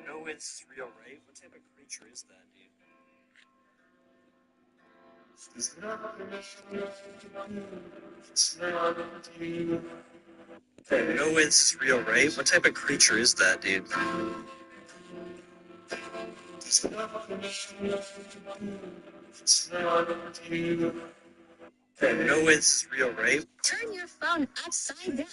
No, it's real, right? What type of creature is that, dude? No, it's real, right? What type of creature is that, dude? No, it's real, right? Turn your phone upside down.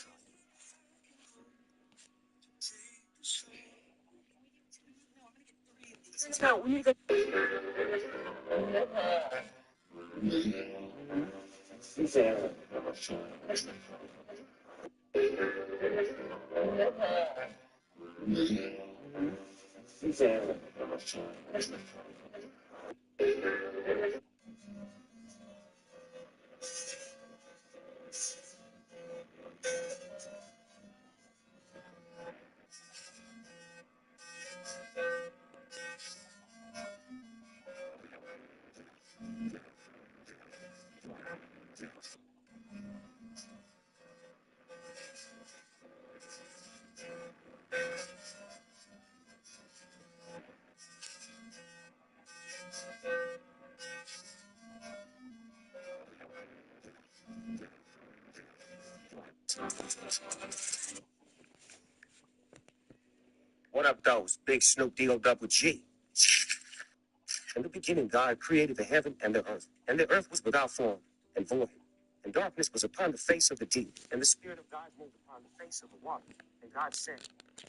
What up, those? Big Snoop D-O double G. In the beginning, God created the heaven and the earth. And the earth was without form and void. And darkness was upon the face of the deep. And the Spirit of God moved upon the face of the water. And God said,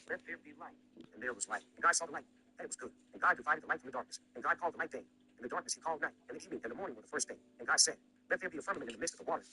let there be light. And there was light. And God saw the light, and it was good. And God divided the light from the darkness. And God called the light day. And the darkness he called night. And the evening and the morning were the first day. And God said, let there be a firmament in the midst of the water.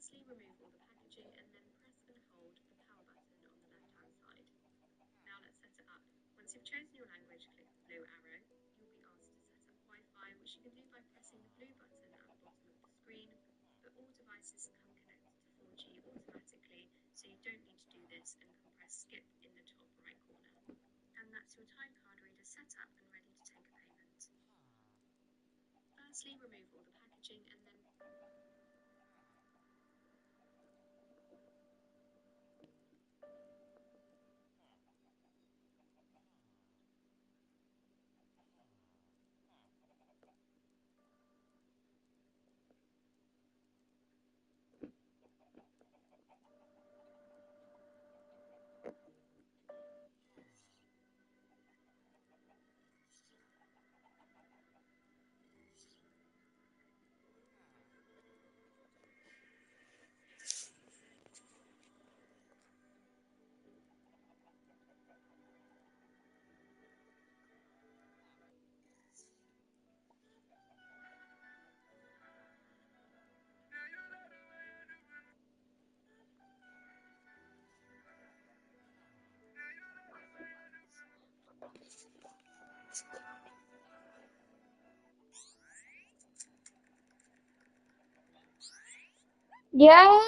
Firstly, remove all the packaging and then press and hold the power button on the left-hand side. Now let's set it up. Once you've chosen your language, click the blue arrow. You'll be asked to set up Wi-Fi, which you can do by pressing the blue button at the bottom of the screen, but all devices come connected to 4G automatically, so you don't need to do this and can press skip in the top right corner. And that's your time card reader set up and ready to take a payment. Firstly, remove all the packaging and then Yeah.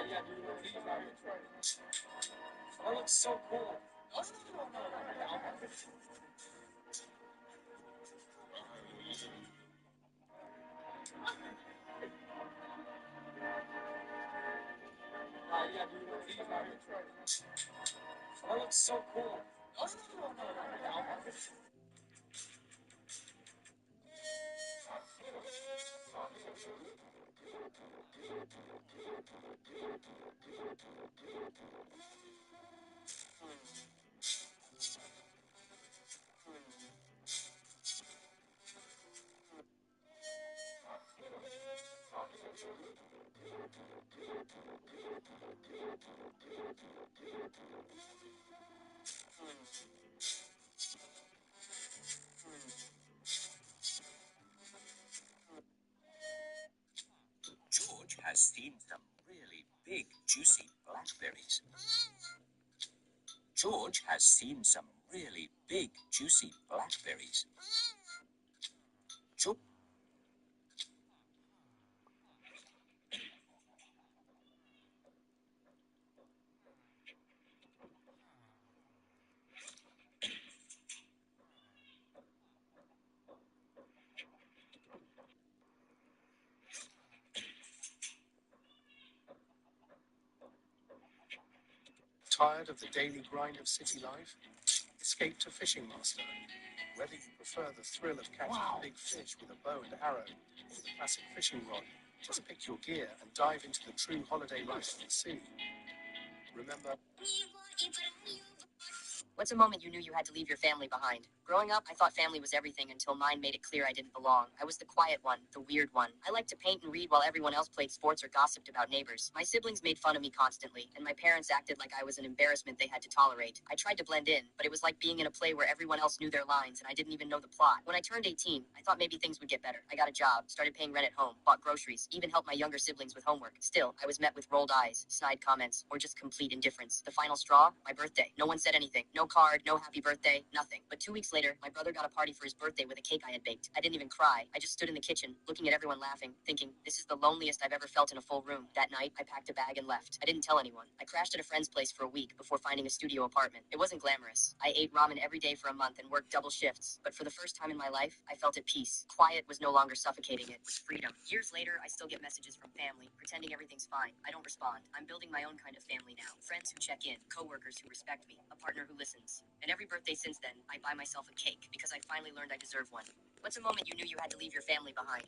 yeah, dude, he's out here training. That looks so cool. Oh, no. Yeah, dude, he's out here training. That looks so cool. Oh, no. George has seen some really big, juicy blackberries. George has seen some really big, juicy blackberries. George Tired of the daily grind of city life? Escape to Fishing Master. Whether you prefer the thrill of catching a big fish with a bow and arrow or the classic fishing rod, just pick your gear and dive into the true holiday life of the sea. Remember, What's a moment you knew you had to leave your family behind? Growing up, I thought family was everything until mine made it clear I didn't belong. I was the quiet one, the weird one. I liked to paint and read while everyone else played sports or gossiped about neighbors. My siblings made fun of me constantly, and my parents acted like I was an embarrassment they had to tolerate. I tried to blend in, but it was like being in a play where everyone else knew their lines and I didn't even know the plot. When I turned 18, I thought maybe things would get better. I got a job, started paying rent at home, bought groceries, even helped my younger siblings with homework. Still, I was met with rolled eyes, snide comments, or just complete indifference. The final straw? My birthday. No one said anything. No card, no happy birthday, nothing. But 2 weeks later, my brother got a party for his birthday with a cake I had baked. I didn't even cry. I just stood in the kitchen, looking at everyone laughing, thinking, this is the loneliest I've ever felt in a full room. That night, I packed a bag and left. I didn't tell anyone. I crashed at a friend's place for a week before finding a studio apartment. It wasn't glamorous. I ate ramen every day for a month and worked double shifts. But for the first time in my life, I felt at peace. Quiet was no longer suffocating, it was freedom. Years later, I still get messages from family, pretending everything's fine. I don't respond. I'm building my own kind of family now. Friends who check in, coworkers who respect me, a partner who listens. And every birthday since then, I buy myself a cake because I finally learned I deserve one. What's a moment you knew you had to leave your family behind?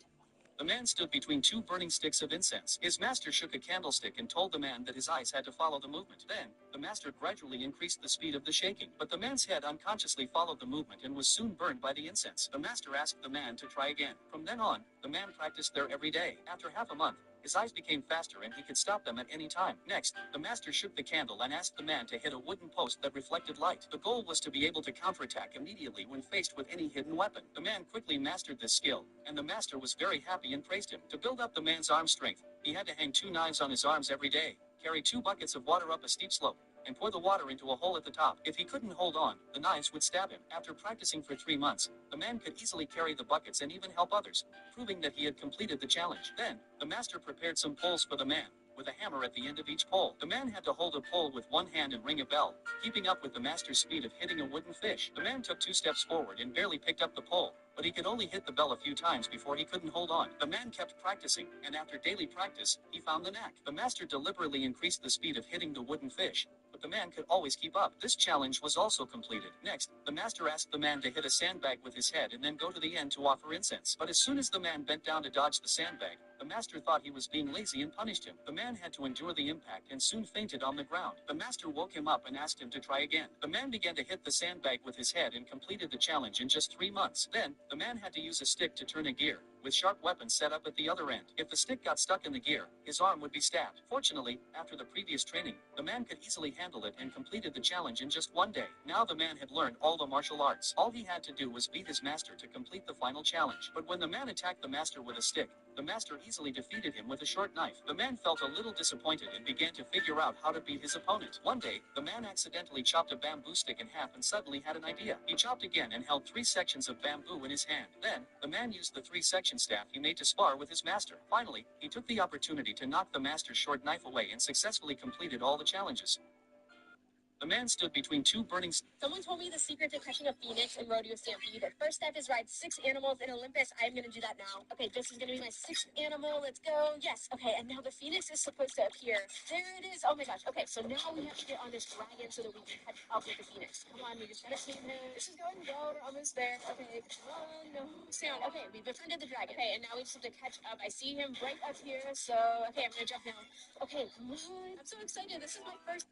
The man stood between two burning sticks of incense. His master shook a candlestick and told the man that his eyes had to follow the movement. Then, the master gradually increased the speed of the shaking, but the man's head unconsciously followed the movement and was soon burned by the incense. The master asked the man to try again. From then on, the man practiced there every day. After half a month, his eyes became faster and he could stop them at any time. Next, the master shook the candle and asked the man to hit a wooden post that reflected light. The goal was to be able to counterattack immediately when faced with any hidden weapon. The man quickly mastered this skill, and the master was very happy and praised him. To build up the man's arm strength, he had to hang 2 knives on his arms every day, carry 2 buckets of water up a steep slope, and pour the water into a hole at the top. If he couldn't hold on, the knives would stab him. After practicing for 3 months, the man could easily carry the buckets and even help others, proving that he had completed the challenge. Then, the master prepared some poles for the man, with a hammer at the end of each pole. The man had to hold a pole with one hand and ring a bell, keeping up with the master's speed of hitting a wooden fish. The man took 2 steps forward and barely picked up the pole, but he could only hit the bell a few times before he couldn't hold on. The man kept practicing, and after daily practice, he found the knack. The master deliberately increased the speed of hitting the wooden fish, but the man could always keep up. This challenge was also completed. Next, the master asked the man to hit a sandbag with his head and then go to the end to offer incense. But as soon as the man bent down to dodge the sandbag, the master thought he was being lazy and punished him. The man had to endure the impact and soon fainted on the ground. The master woke him up and asked him to try again. The man began to hit the sandbag with his head and completed the challenge in just 3 months. Then, the man had to use a stick to turn a gear, with sharp weapons set up at the other end. If the stick got stuck in the gear, his arm would be stabbed. Fortunately, after the previous training, the man could easily handle it and completed the challenge in just 1 day. Now the man had learned all the martial arts. All he had to do was beat his master to complete the final challenge. But when the man attacked the master with a stick, the the master easily defeated him with a short knife. The man felt a little disappointed and began to figure out how to beat his opponent. One day, the man accidentally chopped a bamboo stick in half and suddenly had an idea. He chopped again and held 3 sections of bamboo in his hand. Then, the man used the 3-section staff he made to spar with his master. Finally, he took the opportunity to knock the master's short knife away and successfully completed all the challenges. The man stood between 2 burning. Someone told me the secret to catching a phoenix in Rodeo Stampede. The first step is ride 6 animals in Olympus. I'm going to do that now. Okay, this is going to be my 6th animal. Let's go. Yes. Okay, and now the phoenix is supposed to appear. There it is. Oh my gosh. Okay, so now we have to get on this dragon so that we can catch up with the phoenix. Come on, we just got to tame him. This is going well. We're almost there. Okay, come on. No sound. Okay, we befriended the dragon. Okay, and now we just have to catch up. I see him right up here. So, okay, I'm going to jump now. Okay, come on. I'm so excited. This is my first.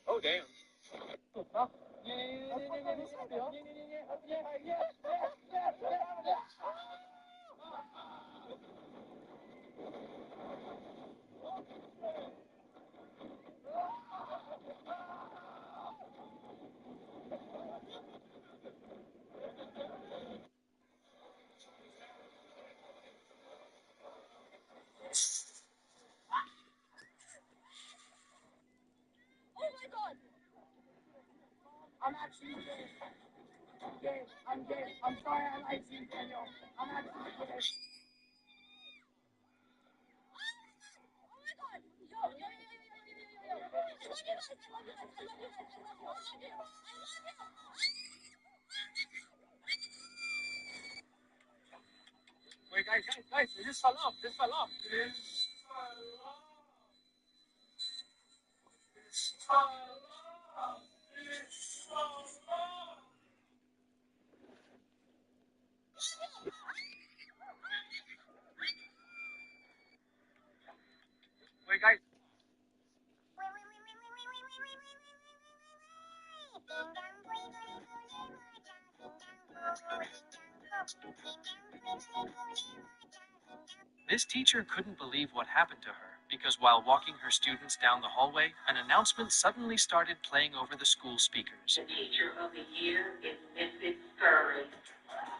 Oh, damn. Oh my god! I'm actually gay. Gay. I'm gay. I'm sorry I like you, Daniel. I'm actually gay. Oh my god! Yo, yo, yo, yo, yo, yo, yo, yo, yo. I love you guys! I love you guys! I love you guys! I love you! I love you! I love you! Wait, guys, this fell off. This fell off. This fell off. This fell off. This fell off. Wait, guys. This teacher couldn't believe what happened to her, because while walking her students down the hallway, an announcement suddenly started playing over the school speakers. The Teacher of the Year is Mrs. Furry.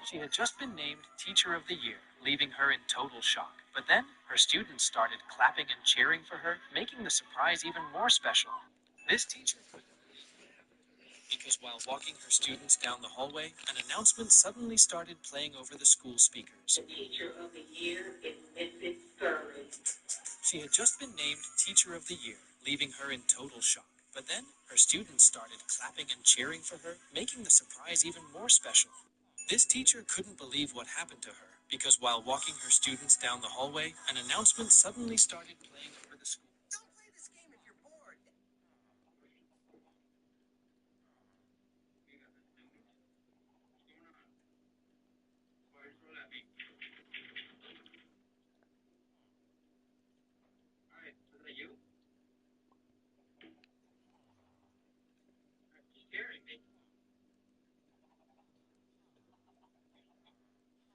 She had just been named Teacher of the Year, leaving her in total shock. But then, her students started clapping and cheering for her, making the surprise even more special. This teacher couldn't believe what happened to her, because while walking her students down the hallway, an announcement suddenly started playing over the school speakers. The Teacher of the Year is Mrs. Furry. She had just been named Teacher of the Year, leaving her in total shock. But then, her students started clapping and cheering for her, making the surprise even more special. This teacher couldn't believe what happened to her, because while walking her students down the hallway, an announcement suddenly started playing over the school. Don't play this game if you're bored. Alright, is that you? You're scaring me.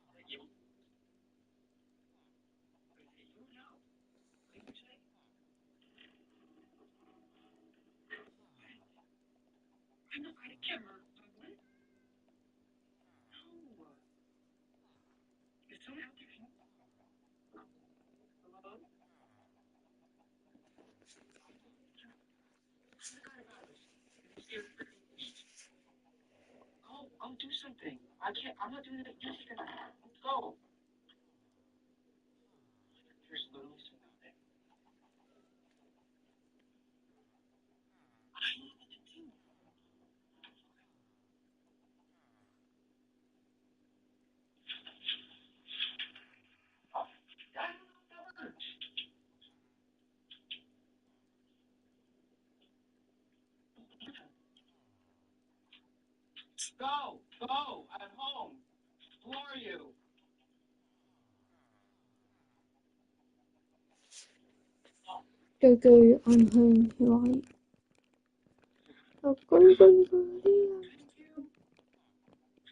Is that you? Is it you now? What did you say? I'm not going to kill her, Douglas. No. Is someone out there? Hello? Go do something. I'm not doing it. You're just gonna. Let's go. There's literally someone out there. I don't know what to do. Oh, I don't know if that works. Go. I'm home. Who are you? Go, go, I'm home, right? Oh, go, go, go, yeah. Thank you.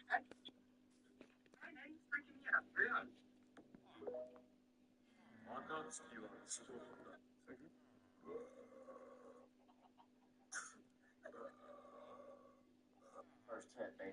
Hi, you freaking me out. Very on. First hit, baby.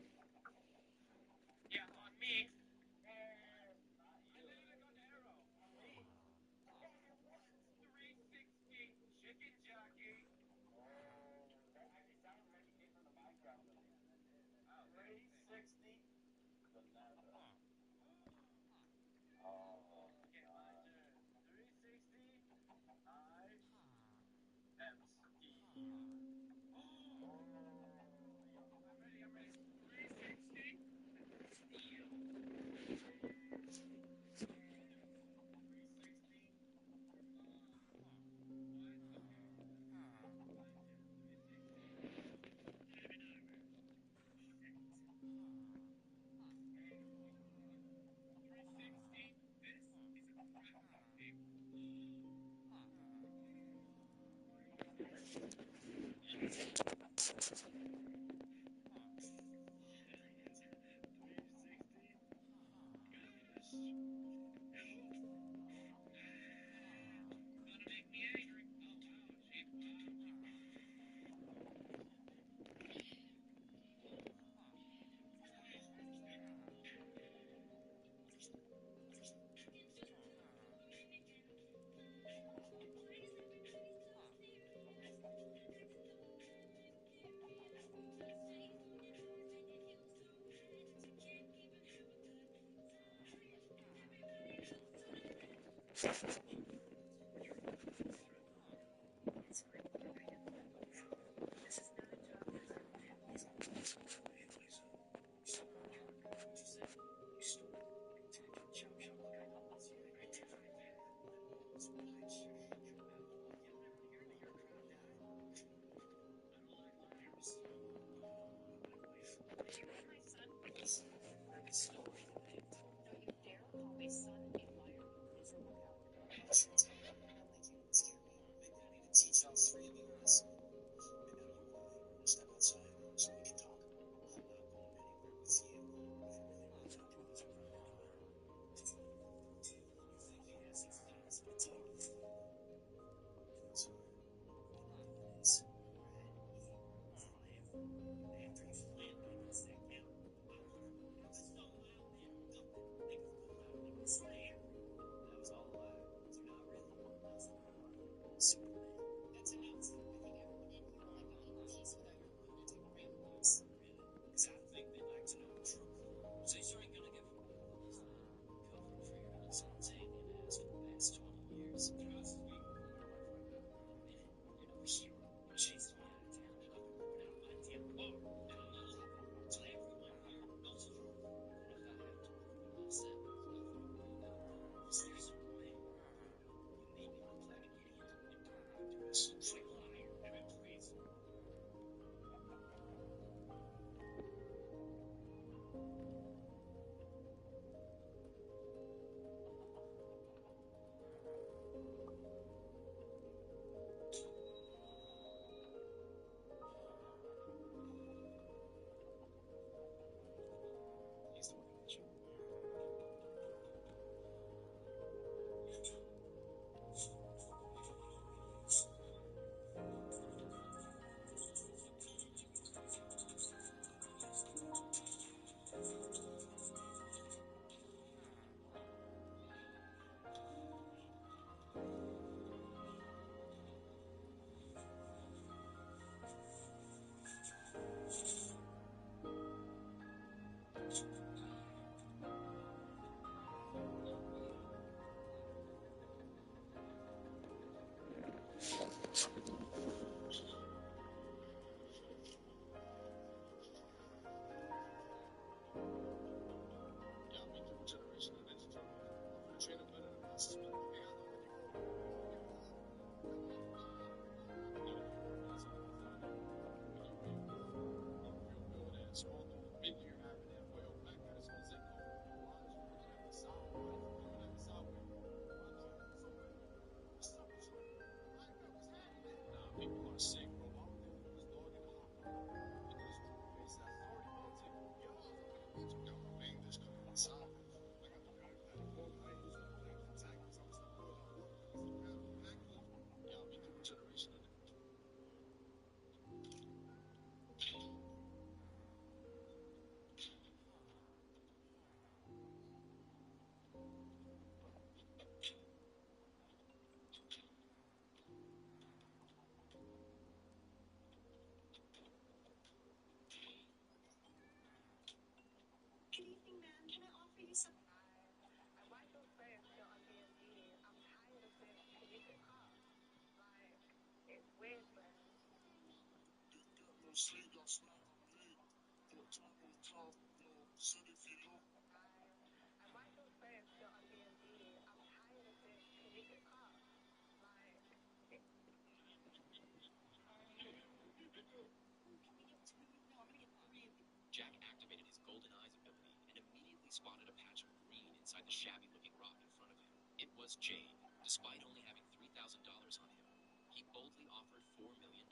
Jack activated his golden eyes ability and immediately spotted a patch of green inside the shabby-looking rock in front of him. It was Jade. Despite only having $3,000 on him, he boldly offered $4 million,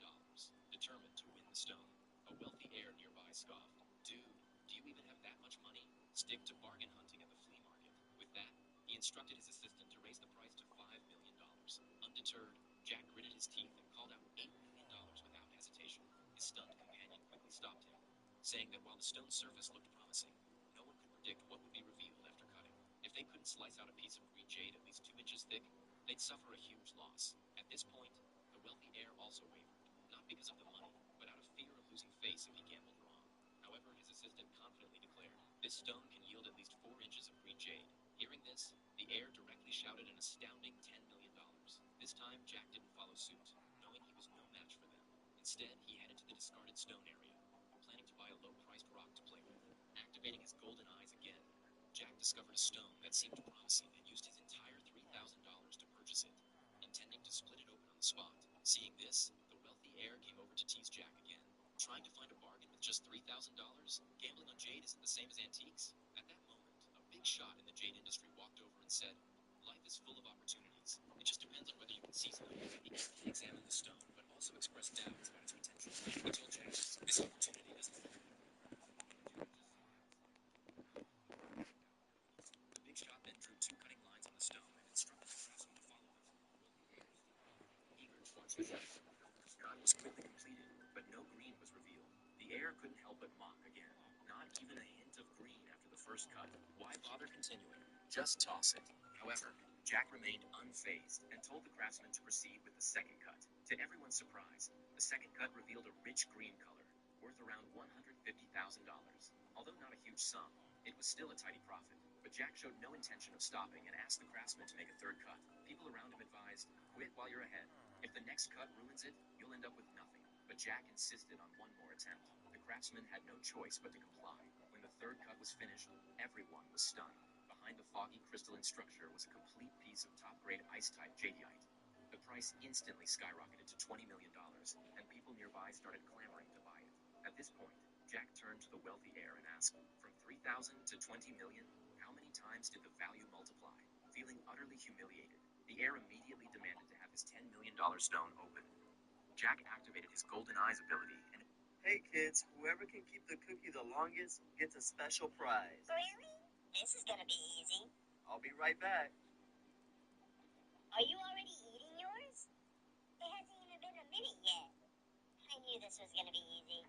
determined to win the stone. A wealthy heir nearby scoffed. Dude, do you even have that much money? Stick to bargain hunting at the flea market. With that, he instructed his assistant to raise the price to $5 million. Undeterred, Jack gritted his teeth and called out $8 million without hesitation. His stunned companion quickly stopped him, saying that while the stone's surface looked promising, no one could predict what would be revealed after cutting. If they couldn't slice out a piece of green jade at least 2 inches thick, they'd suffer a huge loss. At this point, the wealthy heir also wavered, not because of the money, but out of fear of losing face if he gambled wrong. However, his assistant confidently declared, "This stone can yield at least 4 inches of green jade." Hearing this, the heir directly shouted an astounding $10 million. This time, Jack didn't follow suit, knowing he was no match for them. Instead, he headed to the discarded stone area, planning to buy a low-priced rock to play with. Activating his golden eyes again, Jack discovered a stone that seemed promising and used his entire $3,000 to purchase it, intending to split it open on the spot. Seeing this, the wealthy heir came over to tease Jack again. Trying to find a bargain with just $3,000? Gambling on jade isn't the same as antiques? At that moment, a big shot in the jade industry walked over and said, "Life is full of opportunities. It just depends on whether you can seize them." He examined the stone, but also expressed doubts about its potential. He told Jack, "This opportunity doesn't..." The big shot then drew 2 cutting lines on the stone and instructed the craftsman to follow them. Eager to watch the cut was quickly completed, but no green was revealed. The heir couldn't help but mock again. Not even a hint of green after the first cut. Why bother continuing? Just toss it. However, Jack remained unfazed and told the craftsman to proceed with the second cut. To everyone's surprise, the second cut revealed a rich green color, worth around $150,000. Although not a huge sum, it was still a tidy profit. But Jack showed no intention of stopping and asked the craftsman to make a third cut. People around him advised, "Quit while you're ahead. If the next cut ruins it, you'll end up with nothing." But Jack insisted on one more attempt. The craftsman had no choice but to comply. When the third cut was finished, everyone was stunned. Behind the foggy crystalline structure was a complete piece of top-grade ice-type jadeite. The price instantly skyrocketed to $20 million, and people nearby started clamoring to buy it. At this point, Jack turned to the wealthy heir and asked, "From 3,000 to 20 million, how many times did the value multiply?" Feeling utterly humiliated, the heir immediately demanded to have his $10 million stone opened. Jack activated his golden eyes ability and... Hey kids, whoever can keep the cookie the longest gets a special prize. Really? This is gonna be easy. I'll be right back. Are you already eating yours? It hasn't even been a minute yet. I knew this was gonna be easy.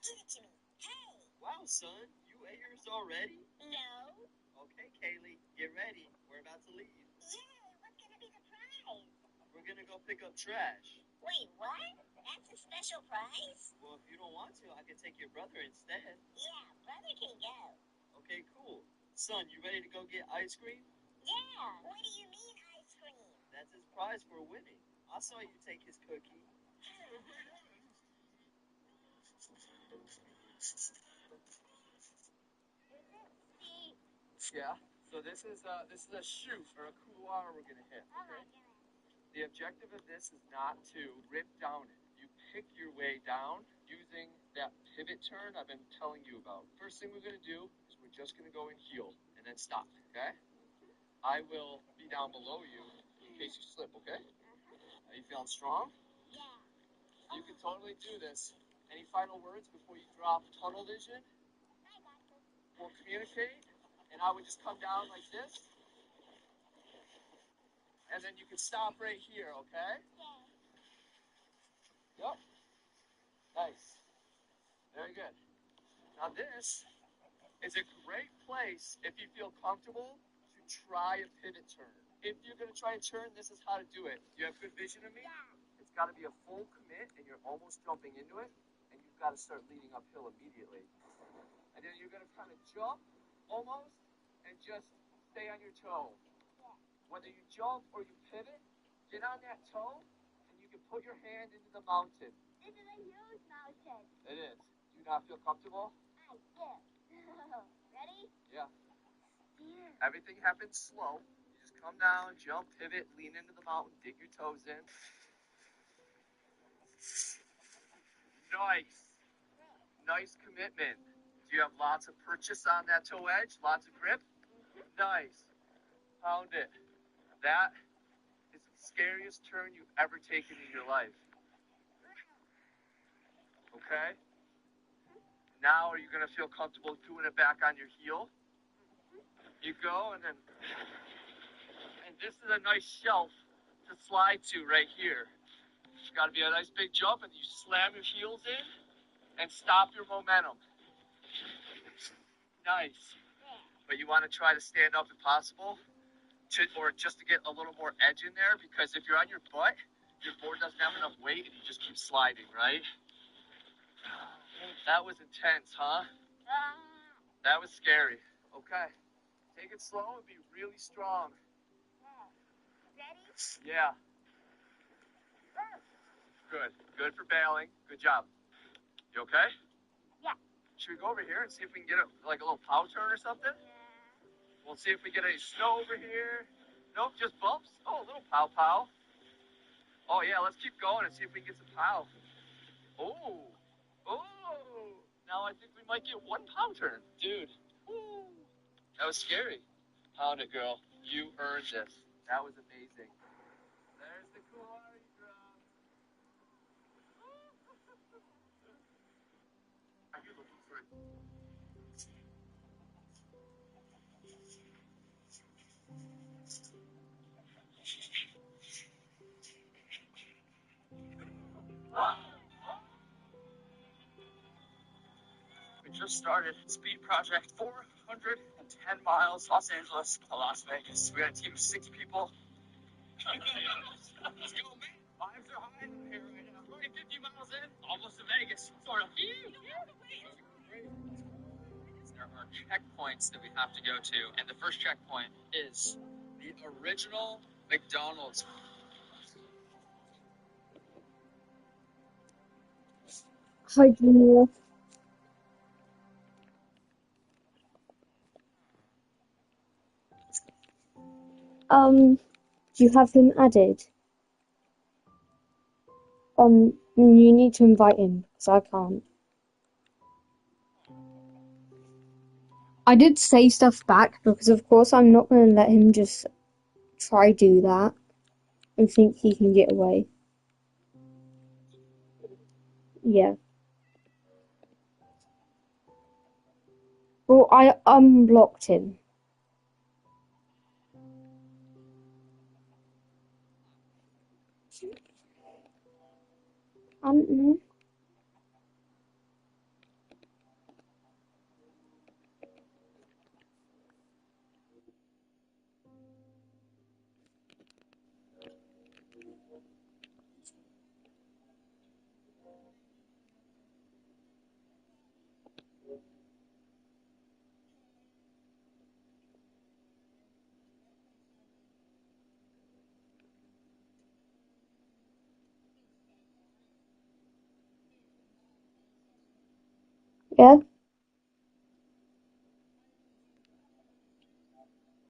Give it to me. Hey! Wow, son, you ate yours already? No. Okay, Kaylee, get ready. We're about to leave. Yay! What's gonna be the prize? We're gonna go pick up trash. Wait, what? That's a special prize? Well, if you don't want to, I can take your brother instead. Yeah, brother can go. Okay, cool. Son, you ready to go get ice cream? Yeah. What do you mean ice cream? That's his prize for winning. I saw you take his cookie. Yeah. So this is a chute or a couloir we're gonna hit. Oh my goodness. The objective of this is not to rip down it. You pick your way down using that pivot turn I've been telling you about. First thing we're gonna do is we're just gonna go in heel and then stop. Okay? I will be down below you in case you slip. Okay? Are you feeling strong? Yeah. You can totally do this. Any final words before you drop tunnel vision? I got this. We'll communicate, and I would just come down like this. And then you can stop right here, okay? Yeah. Yep. Nice. Very good. Now this is a great place if you feel comfortable to try a pivot turn. If you're going to try and turn, this is how to do it. You have good vision of me? Yeah. It's got to be a full commit, and you're almost jumping into it, and you've got to start leading uphill immediately. And then you're going to kind of jump, almost, and just stay on your toe. Whether you jump or you pivot, get on that toe, and you can put your hand into the mountain. This is a huge mountain. It is. Do you not feel comfortable? I do. Ready? Yeah. Yeah. Everything happens slow. You just come down, jump, pivot, lean into the mountain, dig your toes in. Nice. Nice commitment. Do you have lots of purchase on that toe edge? Lots of grip? Nice. Pound it. That is the scariest turn you've ever taken in your life. Okay? Now are you going to feel comfortable doing it back on your heel? You go and this is a nice shelf to slide to right here. It's got to be a nice big jump, and you slam your heels in and stop your momentum. Nice. But you want to try to stand up if possible. Or just to get a little more edge in there, because if you're on your butt, your board doesn't have enough weight and you just keep sliding, right? That was intense, huh? That was scary. Okay. Take it slow and be really strong. Ready? Yeah. Good. Good for bailing. Good job. You okay? Yeah. Should we go over here and see if we can get a little plow turn or something? Yeah. We'll see if we get any snow over here. Nope, just bumps. Oh, a little pow pow. Oh yeah, let's keep going and see if we can get some pow. Oh. Oh. Now I think we might get one pow turn. Dude, Woo. that was scary. Pound it, girl. You earned this. That was amazing. There's the choreograph. Are you looking for it? We just started speed project 410 miles, Los Angeles to Las Vegas. We got a team of 6 people. Let's go, man. Vibes are high here right now. We're already 50 miles in, almost to Vegas. Sort of. There are checkpoints that we have to go to, and the first checkpoint is the original McDonald's. Hi, Junior. Do you have him added? You need to invite him, because I can't. I did say stuff back, because of course I'm not going to let him just try do that and think he can get away. Yeah. Well, I unblocked him. I don't know. Yeah?